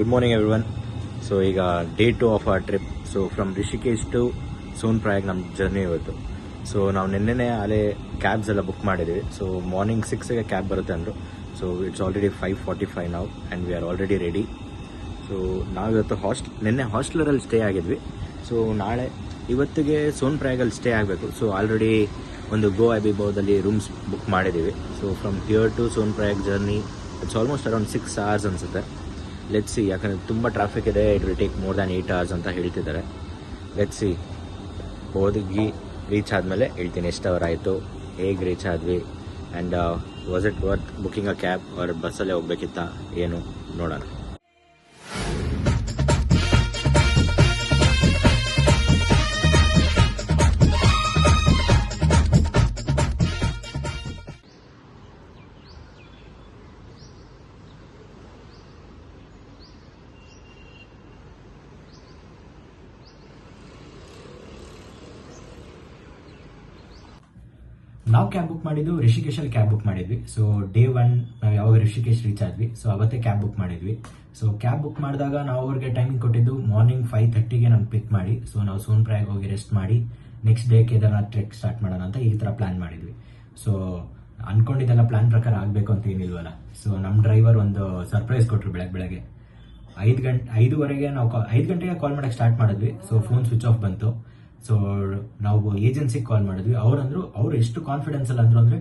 Good morning everyone. So ಈಗ day 2 of our trip. So from Rishikesh to ಸೋನ್ ಪ್ರಯಾಗ್ ನಮ್ಮ journey ಇವತ್ತು. So ನಾವು ನಿನ್ನೆನೇ ಅಲ್ಲೇ ಕ್ಯಾಬ್ಸ್ ಎಲ್ಲ ಬುಕ್ ಮಾಡಿದ್ದೀವಿ. ಸೊ ಮಾರ್ನಿಂಗ್ 6ಗೆ ಕ್ಯಾಬ್ ಬರುತ್ತೆ ಅಂದರು. ಸೊ ಇಟ್ಸ್ ಆಲ್ರೆಡಿ 5:45 ನಾವು and we are already ready. So ನಾವಿವತ್ತು ನಿನ್ನೆ ಹಾಸ್ಟೆಲರಲ್ಲಿ ಸ್ಟೇ ಆಗಿದ್ವಿ. ಸೊ ನಾಳೆ ಇವತ್ತಿಗೆ ಸೋನ್ ಪ್ರಯಾಗಲ್ಲಿ ಸ್ಟೇ ಆಗಬೇಕು. ಸೊ ಆಲ್ರೆಡಿ ಒಂದು ಗೋ ಅಬಿಬೋದಲ್ಲಿ ರೂಮ್ಸ್ ಬುಕ್ ಮಾಡಿದ್ದೀವಿ. So from here to soan Prayag journey it's almost around 6 hours ಅನಿಸುತ್ತೆ. ಲೆಟ್ಸ್ ಸಿ, ಯಾಕಂದರೆ ತುಂಬ ಟ್ರಾಫಿಕ್ ಇದೆ. It will take more than 8 hours ಅಂತ ಹೇಳ್ತಿದ್ದಾರೆ. ಲೆಟ್ಸ್ ಸಿ, ಹೋಗಿ ರೀಚ್ ಆದಮೇಲೆ ಹೇಳ್ತೀನಿ ಎಷ್ಟು ಅವರ್ ಆಯಿತು, ಹೇಗೆ ರೀಚ್ ಆದ್ವಿ, and was it worth booking a cab ಅವ್ರ ಬಸ್ಸಲ್ಲೇ ಹೋಗ್ಬೇಕಿತ್ತಾ ಏನು ನೋಡೋಣ. ನಾವು ಕ್ಯಾಬ್ ಬುಕ್ ಮಾಡಿದ್ದು ರಿಷಿಕೇಶಲ್ಲಿ ಕ್ಯಾಬ್ ಬುಕ್ ಮಾಡಿದ್ವಿ. ಸೊ ಡೇ 1 ನಾವು ಯಾವಾಗ ರಿಷಿಕೇಶ್ ರೀಚ್ ಆದ್ವಿ, ಸೊ ಅವತ್ತೇ ಕ್ಯಾಬ್ ಬುಕ್ ಮಾಡಿದ್ವಿ. ಸೊ ಕ್ಯಾಬ್ ಬುಕ್ ಮಾಡಿದಾಗ ನಾವು ಅವ್ರಿಗೆ ಟೈಮಿಂಗ್ ಕೊಟ್ಟಿದ್ದು ಮಾರ್ನಿಂಗ್ 5:30ಗೆ ನಮ್ಗೆ ಪಿಕ್ ಮಾಡಿ. ಸೊ ನಾವು ಸೋನ್ ಪ್ರಯಾಗ್ ಹೋಗಿ ರೆಸ್ಟ್ ಮಾಡಿ next day Kedarnath trek start ಮಾಡೋಣ ಅಂತ ಈ ಥರ ಪ್ಲಾನ್ ಮಾಡಿದ್ವಿ. ಸೊ ಅನ್ಕೊಂಡಿದ್ದೆಲ್ಲ ಪ್ಲಾನ್ ಪ್ರಕಾರ ಆಗಬೇಕು ಅಂತ ಏನಿಲ್ವಲ್ಲ. ಸೊ ನಮ್ಮ ಡ್ರೈವರ್ ಒಂದು ಸರ್ಪ್ರೈಸ್ ಕೊಟ್ಟರು. ಬೆಳಗ್ಗೆ 5:30ಗೆ ನಾವು 5 ಗಂಟೆಗೆ ಕಾಲ್ ಮಾಡೋಕ್ಕೆ ಸ್ಟಾರ್ಟ್ ಮಾಡಿದ್ವಿ. ಸೊ ಫೋನ್ ಸ್ವಿಚ್ ಆಫ್ ಬಂತು. ಸೊ ನಾವು ಏಜೆನ್ಸಿಗೆ ಕಾಲ್ ಮಾಡಿದ್ವಿ. ಅವ್ರು ಎಷ್ಟು ಕಾನ್ಫಿಡೆನ್ಸ್ ಅಲ್ಲಿ ಅಂದ್ರು ಅಂದ್ರೆ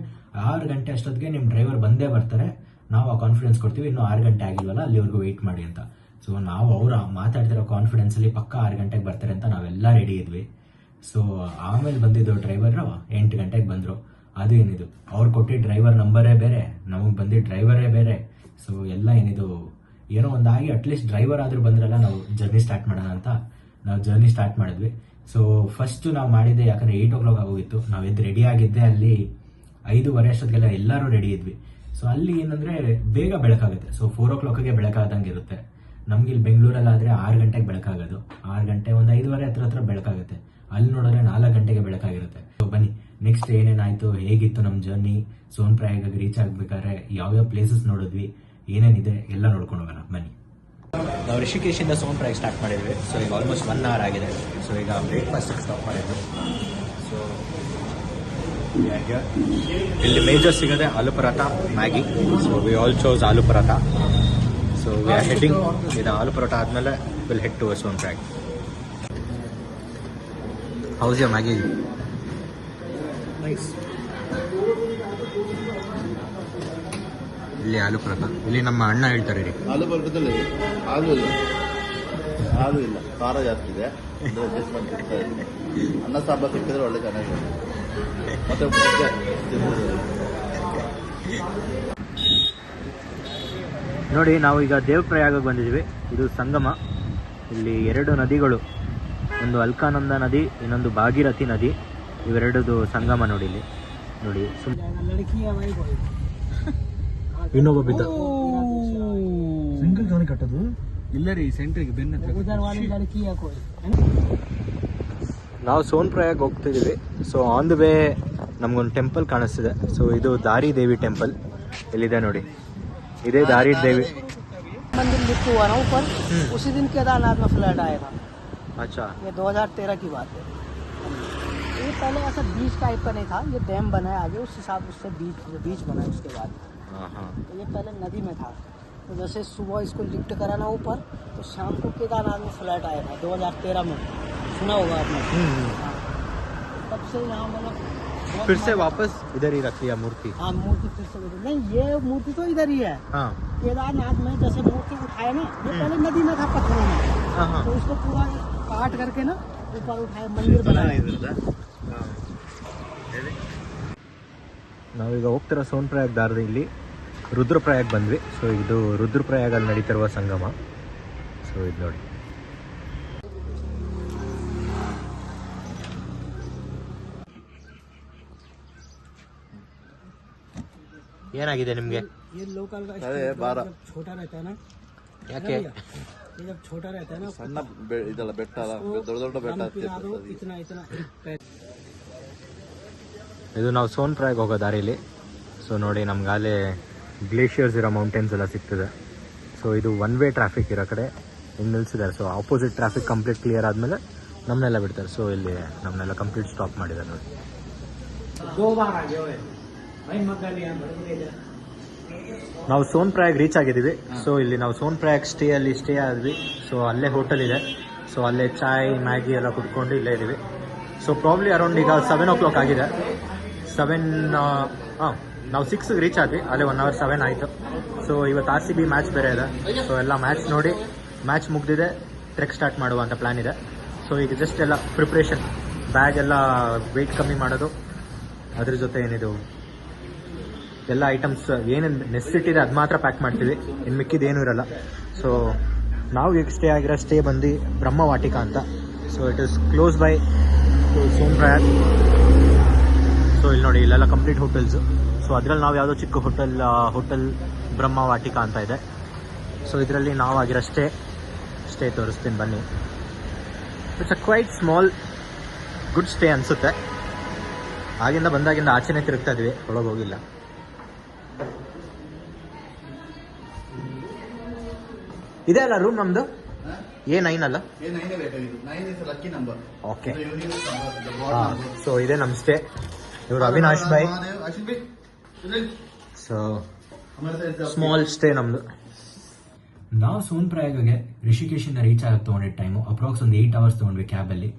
6 ಗಂಟೆ ಅಷ್ಟೊತ್ತಿಗೆ ನಿಮ್ಮ ಡ್ರೈವರ್ ಬಂದೇ ಬರ್ತಾರೆ, ನಾವು ಆ ಕಾನ್ಫಿಡೆನ್ಸ್ ಕೊಡ್ತೀವಿ, ಇನ್ನೂ 6 ಗಂಟೆ ಆಗಿಲ್ವಲ್ಲ ಅಲ್ಲಿವರೆಗೂ ವೆಯ್ಟ್ ಮಾಡಿ ಅಂತ. ಸೊ ನಾವು ಅವ್ರು ಮಾತಾಡ್ತಿರೋ ಕಾನ್ಫಿಡೆನ್ಸ್ ಅಲ್ಲಿ ಪಕ್ಕ 6 ಗಂಟೆಗೆ ಬರ್ತಾರೆ ಅಂತ ನಾವೆಲ್ಲ ರೆಡಿ ಇದ್ವಿ. ಸೊ ಆಮೇಲೆ ಬಂದಿದ್ದು ಡ್ರೈವರ್ 8 ಗಂಟೆಗೆ ಬಂದ್ರು. ಅದು ಏನಿದು ಅವ್ರು ಕೊಟ್ಟಿದ್ದ ಡ್ರೈವರ್ ನಂಬರೇ ಬೇರೆ, ನಮಗೆ ಬಂದಿದ್ದ ಡ್ರೈವರೇ ಬೇರೆ. ಸೊ ಎಲ್ಲ ಏನಿದು ಏನೋ ಒಂದಾಗಿ ಅಟ್ಲೀಸ್ಟ್ ಡ್ರೈವರ್ ಆದ್ರೂ ಬಂದ್ರಲ್ಲ ನಾವು ಜರ್ನಿ ಸ್ಟಾರ್ಟ್ ಮಾಡೋಣ ಅಂತ ನಾವು ಜರ್ನಿ ಸ್ಟಾರ್ಟ್ ಮಾಡಿದ್ವಿ. ಸೊ ಫಸ್ಟ್ ನಾವು ಮಾಡಿದ್ದೆ, ಯಾಕಂದ್ರೆ 8 o'clock ಆಗೋಗಿತ್ತು. ನಾವು ಎದ್ದು ರೆಡಿ ಆಗಿದ್ದೆ ಅಲ್ಲಿ 5:30 ಅಷ್ಟೊತ್ತಿಗೆಲ್ಲ ಎಲ್ಲರೂ ರೆಡಿ ಇದ್ವಿ. ಸೊ ಅಲ್ಲಿ ಏನಂದ್ರೆ ಬೇಗ ಬೆಳಕಾಗುತ್ತೆ. ಸೊ 4 o'clockಗೆ ಬೆಳಕಾದಂಗೆ ಇರುತ್ತೆ. ನಮ್ಗೆ ಇಲ್ಲಿ ಬೆಂಗಳೂರಲ್ಲಾದ್ರೆ 6 ಗಂಟೆಗೆ ಬೆಳಕಾಗೋದು. 6 ಗಂಟೆ ಒಂದು 5:30 ಹತ್ರ ಬೆಳಕಾಗುತ್ತೆ. ಅಲ್ಲಿ ನೋಡಿದ್ರೆ 4 ಗಂಟೆಗೆ ಬೆಳಕಾಗಿರುತ್ತೆ. ಸೊ ಬನ್ನಿ ನೆಕ್ಸ್ಟ್ ಏನೇನಾಯ್ತು, ಹೇಗಿತ್ತು ನಮ್ಮ ಜರ್ನಿ, ಸೋನ್ ಪ್ರಯಾಗ್ ರೀಚ್ ಆಗ್ಬೇಕಾದ್ರೆ ಯಾವ್ಯಾವ ಪ್ಲೇಸಸ್ ನೋಡಿದ್ವಿ, ಏನೇನಿದೆ ಎಲ್ಲ ನೋಡ್ಕೊಂಡು ಹೋಗೋಣ ಬನ್ನಿ. ನಾವು ರಿಷಿಕೇಶಿಂದ ಸೋನ್ ಪ್ರಯಾಗ್ ಸ್ಟಾರ್ಟ್ ಮಾಡಿದ್ವಿ. ಸೊ ಈಗ ಆಲ್ಮೋಸ್ಟ್ 1 hour ಆಗಿದೆ. ಸೊ ಈಗ ಬ್ರೇಕ್ಫಾಸ್ಟಿಗೆ ಸ್ಟಾಪ್ ಮಾಡಿದ್ವಿ. ಸೊ ಇಲ್ಲಿ ಮೇಜರ್ ಸಿಗೋದೆ aloo paratha, Maggi. So we all chose aloo paratha. So we are heading. ಇದು ಆಲೂ ಪರಾಠ ಆದಮೇಲೆ will head to soan Prayag. How's your Maggi? Nice. ಇಲ್ಲಿ ಆಲೂ ಪರಾಠ, ಇಲ್ಲಿ ನಮ್ಮ ಅಣ್ಣ ಹೇಳ್ತಾರೆ ರೀ, ಆಲೂ ಪರಾಠದಲ್ಲಿ ಹಾಲು ಇಲ್ಲ, ಖಾರ ಜಾಸ್ತಿ ಇದೆ. ಅನ್ನ ಸಾಂಬಾರು ಸಿಕ್ಕಿದ್ರೆ ಒಳ್ಳೆ ಚೆನ್ನಾಗಿದೆ. ಮತ್ತೆ ನೋಡಿ, ನಾವು ಈಗ ದೇವಪ್ರಯಾಗಕ್ಕೆ ಬಂದಿದ್ದೀವಿ. ಇದು ಸಂಗಮ. ಇಲ್ಲಿ 2 ನದಿಗಳು, ಒಂದು ಅಲ್ಕಾನಂದ ನದಿ, ಇನ್ನೊಂದು ಭಾಗೀರಥಿ ನದಿ. ಇವೆರಡದು ಸಂಗಮ ನೋಡಿ. ಇಲ್ಲಿ ನೋಡಿ, ಇನ್ನೊಬ್ಬ ಬಿದ್ದ ಸಿಂಗಲ್ ಕಟ್ಟದು ಇಲ್ಲ ರೀ, ಸೆಂಟ್ರಿಗೆ ಬೆನ್ನ. ನಾವು ಸೋನ್ ಪ್ರಯಾಗ್ ಹೋಗ್ತಿದ್ದೀವಿ. ಸೊ ಆನ್ ದ ವೇ ನಮ್ಗೊಂದು ಟೆಂಪಲ್ ಕಾಣಿಸ್ತಿದೆ. ಸೊ ಇದು ದಾರಿ ದೇವಿ ಟೆಂಪಲ್. ಇಲ್ಲಿದೆ ನೋಡಿ, ಇದೇ ದಾರಿ ದೇವಿ मंदिर लिफ्ट हुआ ना ऊपर, उसी दिन केदारनाथ में फ्लड आया था. अच्छा, ये 2013 की बात है. ये पहले ऐसा बीच टाइप का नहीं था, ये डैम बना है आगे, उस हिसाब से बीच बना है उसके बाद. तो ये पहले नदी में था. तो जैसे सुबह इसको लिफ्ट करा ना ऊपर, तो शाम को केदारनाथ में फ्लड आया था 2013 में. सुना होगा आपने. तब से यहाँ मतलब फिर से वापस इधर ही रख लिया मूर्ति. हाँ, मूर्ति फिर से नहीं, ये मूर्ति तो इधर ही है. हाँ, केदारनाथ में जैसे मूर्ति उठाए ना, ये पहले नदी में था पत्थरों में. तो इसको पूरा काट करके ना ऊपर उठाए, मंदिर बनाया. ನಾವೀಗ ಹೋಗ್ತಿರೋ ಸೋನ್ ಪ್ರಯಾಗ್ ದಾರಿಯಲ್ಲಿ ರುದ್ರಪ್ರಯಾಗ್ ಬಂದ್ವಿ. ಸೊ ಇದು ರುದ್ರಪ್ರಯಾಗಲ್ಲಿ ನಡೀತಿರುವ ಸಂಗಮ. ಸೊ ಇದು ನೋಡಿ, ಏನಾಗಿದೆ ನಿಮಗೆ? ये लोकल का अरे 12 जब छोटा रहता है ना, ಯಾಕೆ? ये जब छोटा रहता है ना, ಸಣ್ಣ ಇದೆಲ್ಲ ಬೆಟ್ಟ ಅಲ್ಲ, ದೊಡ್ಡ ಬೆಟ್ಟ इतना इतना ಇದು ನಾವು ಸೋನ್ ಪ್ರಯಾಗ್ ಹೋಗೋ ದಾರಿಲಿ. ಸೊ ನೋಡಿ, ನಮ್ಗಾಲೇ ಗ್ಲೇಷಿಯರ್ಸ್ ಇರೋ ಮೌಂಟೇನ್ಸ್ ಎಲ್ಲ ಸಿಗ್ತದೆ. ಸೊ ಇದು ಒನ್ ವೇ ಟ್ರಾಫಿಕ್ ಇರೋ ಕಡೆ ಹಿಂಗೆ ನಿಲ್ಸಿದ್ದಾರೆ. So opposite traffic complete clear ಆದಮೇಲೆ ನಮ್ಮನ್ನೆಲ್ಲ ಬಿಡ್ತಾರೆ. ಸೊ ಇಲ್ಲಿ ನಮ್ಮನ್ನೆಲ್ಲ ಕಂಪ್ಲೀಟ್ ಸ್ಟಾಪ್ ಮಾಡಿದ್ದಾರೆ ನೋಡಿ. ನಾವು ಸೋನ್ಪ್ರಯಾಗ್ ರೀಚ್ ಆಗಿದ್ದೀವಿ. ಸೊ ಇಲ್ಲಿ ನಾವು ಸೋನ್ಪ್ರಯಾಗ್ ಸ್ಟೇ ಆದ್ವಿ. ಸೊ ಅಲ್ಲೇ ಹೋಟೆಲ್ ಇದೆ. ಸೊ ಅಲ್ಲೇ ಚಾಯ್ ಮ್ಯಾಗಿ ಎಲ್ಲ ಕುಡ್ಕೊಂಡು ಇಲ್ಲೇ ಇದ್ದೀವಿ. ಸೊ ಪ್ರಾಬ್ಲಿ ಅರೌಂಡ್ ಈಗ 7 o'clock ಆಗಿದೆ. 7 ನಾವು 6ಗೆ ರೀಚ್ ಆದ್ವಿ. ಅಲ್ಲೇ 1 hour 7 ಆಯಿತು. ಸೊ ಇವತ್ತು RCB ಮ್ಯಾಚ್ ಬೇರೆ ಇದೆ. ಸೊ ಎಲ್ಲ ಮ್ಯಾಚ್ ನೋಡಿ, ಮ್ಯಾಚ್ ಮುಗ್ದಿದೆ, ಟ್ರೆಕ್ ಸ್ಟಾರ್ಟ್ ಮಾಡುವಂಥ ಪ್ಲ್ಯಾನ್ ಇದೆ. ಸೊ ಈಗ ಜಸ್ಟ್ ಎಲ್ಲ ಪ್ರಿಪ್ರೇಷನ್, ಬ್ಯಾಗ್ ಎಲ್ಲ ವೆಯ್ಟ್ ಕಮ್ಮಿ ಮಾಡೋದು, ಅದ್ರ ಜೊತೆ ಏನಿದು ಎಲ್ಲ ಐಟಮ್ಸ್ ಏನೇನು ನೆಸೆಸಿಟಿ ಇದೆ ಅದು ಮಾತ್ರ ಪ್ಯಾಕ್ ಮಾಡ್ತೀವಿ, ಇನ್ನು ಮಿಕ್ಕಿದ್ದು ಏನೂ ಇರಲ್ಲ. ಸೊ ನಾವು ಈಗ ಸ್ಟೇ ಆಗಿರೋ ಸ್ಟೇ ಬಂದು ಬ್ರಹ್ಮವಾಟಿಕಾ ಅಂತ. So it is close by to Sonprayag. So ಇಲ್ಲಿ ನೋಡಿ, ಇಲ್ಲೆಲ್ಲ ಕಂಪ್ಲೀಟ್ ಹೋಟೆಲ್ಸು. ಸೊ ಅದರಲ್ಲಿ ನಾವು ಯಾವುದೋ ಚಿಕ್ಕ ಹೋಟೆಲ್ ಬ್ರಹ್ಮವಾಟಿಕಾ ಅಂತ ಇದೆ. ಸೊ ಇದರಲ್ಲಿ ನಾವು ಆಗಿರೋ ಸ್ಟೇ ತೋರಿಸ್ತೀನಿ ಬನ್ನಿ. It's a quite small good stay ಅನಿಸುತ್ತೆ. ಬಂದಾಗಿಂದ ಆಚೆನೇ ತಿರುಗ್ತಾ ಇದ್ವಿ, ಒಳಗೆ ಹೋಗಿಲ್ಲ. ಇದೆ ಅಲ್ಲ ರೂಮ್ ನಮ್ದು, A9 ಅಲ್ಲ? ಓಕೆ. ಸೊ ಇದೆ ನಮ್ಮ ಸ್ಟೇ. ಇವರು Avinash Bhai. So small stay ನಮ್ದು. ನಾವು ಸೋನ್ಪ್ರಯಾಗ್ಗೆ ರಿಷಿಕೇಶಿಂದ ರೀಚ್ ಆಗುತ್ತೆ ತೊಗೊಂಡಿದ್ದ ಟೈಮು ಅಪ್ರಾಕ್ಸ್ ಒಂದು 8 hours ತೊಗೊಂಡ್ವಿ ಕ್ಯಾಬಲ್ಲಿ.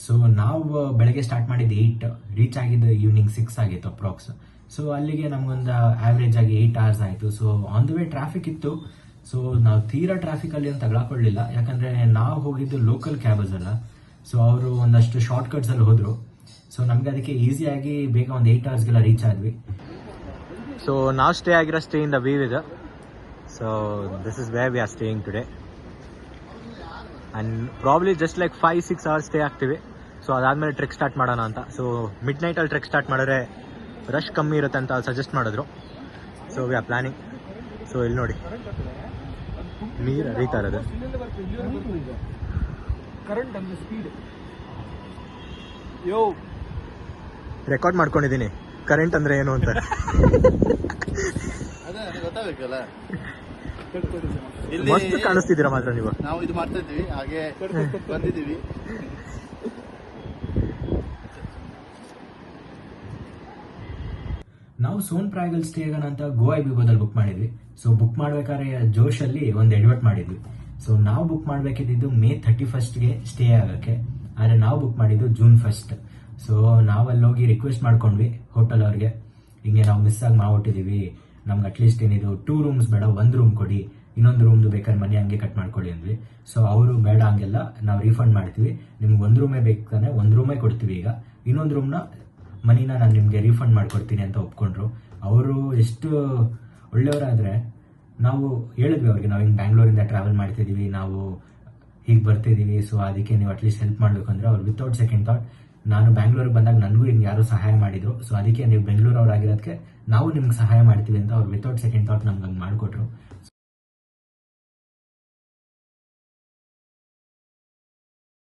ಸೊ ನಾವು ಬೆಳಗ್ಗೆ ಸ್ಟಾರ್ಟ್ ಮಾಡಿದ್ದು 8, ರೀಚ್ ಆಗಿದ್ದು ಈವ್ನಿಂಗ್ 6 ಆಗಿತ್ತು ಅಪ್ರಾಕ್ಸ್. ಸೊ ಅಲ್ಲಿಗೆ ನಮಗೊಂದು ಆವ್ರೇಜ್ ಆಗಿ 8 hours ಆಯಿತು. So on the way traffic ಇತ್ತು. ಸೊ ನಾವು ತೀರಾ ಟ್ರಾಫಿಕಲ್ಲಿ ಅಂತ ತಗೊಳಕೊಳ್ಳಿಲ್ಲ, ಯಾಕಂದರೆ ನಾವು ಹೋಗಿದ್ದು ಲೋಕಲ್ ಕ್ಯಾಬಸ್ ಅಲ್ಲ. ಸೊ ಅವರು ಒಂದಷ್ಟು ಶಾರ್ಟ್ ಕಟ್ಸಲ್ಲಿ ಹೋದರು. ಸೊ ನಮಗೆ ಅದಕ್ಕೆ ಈಸಿಯಾಗಿ ಬೇಗ ಒಂದು 8 hours ರೀಚ್ ಆದ್ವಿ. ಸೊ ನಾವು ಸ್ಟೇ ಆಗಿರೋ ಸ್ಟೇಯಿಂದ ವ್ಯೂ ಇದೆ. So this is where we are staying today. And probably just like 5-6 hours stay ಆಗ್ತೀವಿ. ಸೊ ಅದಾದಮೇಲೆ ಟ್ರೆಕ್ ಸ್ಟಾರ್ಟ್ ಮಾಡೋಣ ಅಂತ. ಸೊ ಮಿಡ್ ನೈಟಲ್ಲಿ ಟ್ರೆಕ್ ಸ್ಟಾರ್ಟ್ ಮಾಡಿದ್ರೆ ರಶ್ ಕಮ್ಮಿ ಇರುತ್ತೆ ಅಂತ ಸಜೆಸ್ಟ್ ಮಾಡಿದ್ರು. So we are planning. So ಇಲ್ಲಿ ನೋಡಿ, ನೀರು ಹರಿತಾ ಇರೋದು. ರೆಕಾರ್ಡ್ ಮಾಡ್ಕೊಂಡಿದ್ದೀನಿ ಕರೆಂಟ್ ಅಂದ್ರೆ ಏನು ಅಂತ. ಗೊತ್ತಾಗಬೇಕಲ್ಲ. ಮಸ್ತ್ ಕಾಣಿಸ್ತಿದ್ದೀರಾ ಮಾತ್ರ ನೀವು. ನಾವು ಇದು ಮಾಡ್ತಾ ಇದ್ವಿ, ಹಾಗೆ ಬಂದಿದ್ದೀವಿ. ನಾವು ಸೋನ್ಪ್ರಯಾಗಲ್ಲಿ ಸ್ಟೇ ಆಗೋಣ ಅಂತ ಗೋವಾ ಬಿಬೋದಲ್ಲಿ ಬುಕ್ ಮಾಡಿದ್ವಿ. ಸೊ ಬುಕ್ ಮಾಡ್ಬೇಕಾದ್ರೆ ಜೋಶಲ್ಲಿ ಒಂದು ಎಡ್ವರ್ಟ್ ಮಾಡಿದ್ವಿ. ಸೊ ನಾವು ಬುಕ್ ಮಾಡಬೇಕಿದ್ದು May 31st ಸ್ಟೇ ಆಗೋಕ್ಕೆ, ಆದರೆ ನಾವು ಬುಕ್ ಮಾಡಿದ್ದು June 1st. ಸೊ ನಾವು ಅಲ್ಲಿ ಹೋಗಿ ರಿಕ್ವೆಸ್ಟ್ ಮಾಡ್ಕೊಂಡ್ವಿ ಹೋಟೆಲ್ ಅವ್ರಿಗೆ, ಹಿಂಗೆ ನಾವು ಮಿಸ್ ಆಗಿ ಮಾಡ್ಬಿಟ್ಟಿದ್ದೀವಿ, ನಮ್ಗೆ ಅಟ್ಲೀಸ್ಟ್ ಏನಿದು 2 rooms ಬೇಡ, 1 room ಕೊಡಿ, ಇನ್ನೊಂದು ರೂಮ್ದು ಬೇಕಾದ್ರೆ ಮನೆ ಹಂಗೆ ಕಟ್ ಮಾಡ್ಕೊಳ್ಳಿ ಅಂದ್ವಿ. ಸೊ ಅವರು ಬೇಡ, ಹಂಗೆಲ್ಲ ನಾವು ರೀಫಂಡ್ ಮಾಡ್ತೀವಿ, ನಿಮ್ಗೆ 1 ರೂಮೇ ಬೇಕಾದ್ರೆ 1 ರೂಮೇ ಕೊಡ್ತೀವಿ, ಈಗ ಇನ್ನೊಂದು ರೂಮ್ನ ಮನಿನ ನಾನು ನಿಮಗೆ ರೀಫಂಡ್ ಮಾಡ್ಕೊಡ್ತೀನಿ ಅಂತ ಒಪ್ಕೊಂಡ್ರು. ಅವರು ಎಷ್ಟು ಒಳ್ಳೆಯವರಾದರೆ, ನಾವು ಹೇಳಿದ್ವಿ ಅವ್ರಿಗೆ, ನಾವು ಹಿಂಗೆ ಬ್ಯಾಂಗ್ಳೂರಿಂದ ಟ್ರಾವೆಲ್ ಮಾಡ್ತಿದ್ದೀವಿ, ನಾವು ಹೀಗೆ ಬರ್ತಿದ್ದೀವಿ, ಸೊ ಅದಕ್ಕೆ ನೀವು ಅಟ್ಲೀಸ್ಟ್ ಹೆಲ್ಪ್ ಮಾಡಬೇಕು ಅಂದರೆ ಅವ್ರು ವಿತೌಟ್ ಸೆಕೆಂಡ್ ಥಾಟ್, ನಾನು ಬ್ಯಾಂಗ್ಳೂರಿಗೆ ಬಂದಾಗ ನನಗೂ ಹಿಂಗೆ ಯಾರು ಸಹಾಯ ಮಾಡಿದ್ರು, ಸೊ ಅದಕ್ಕೆ ನೀವು ಬೆಂಗಳೂರವ್ರಾಗಿರೋದಕ್ಕೆ ನಾವು ನಿಮ್ಗೆ ಸಹಾಯ ಮಾಡ್ತೀವಿ ಅಂತ ಅವ್ರು ವಿತೌಟ್ ಸೆಕೆಂಡ್ ಥಾಟ್ ನಮ್ಗೆ ಹಂಗೆ ಮಾಡಿಕೊಟ್ರು.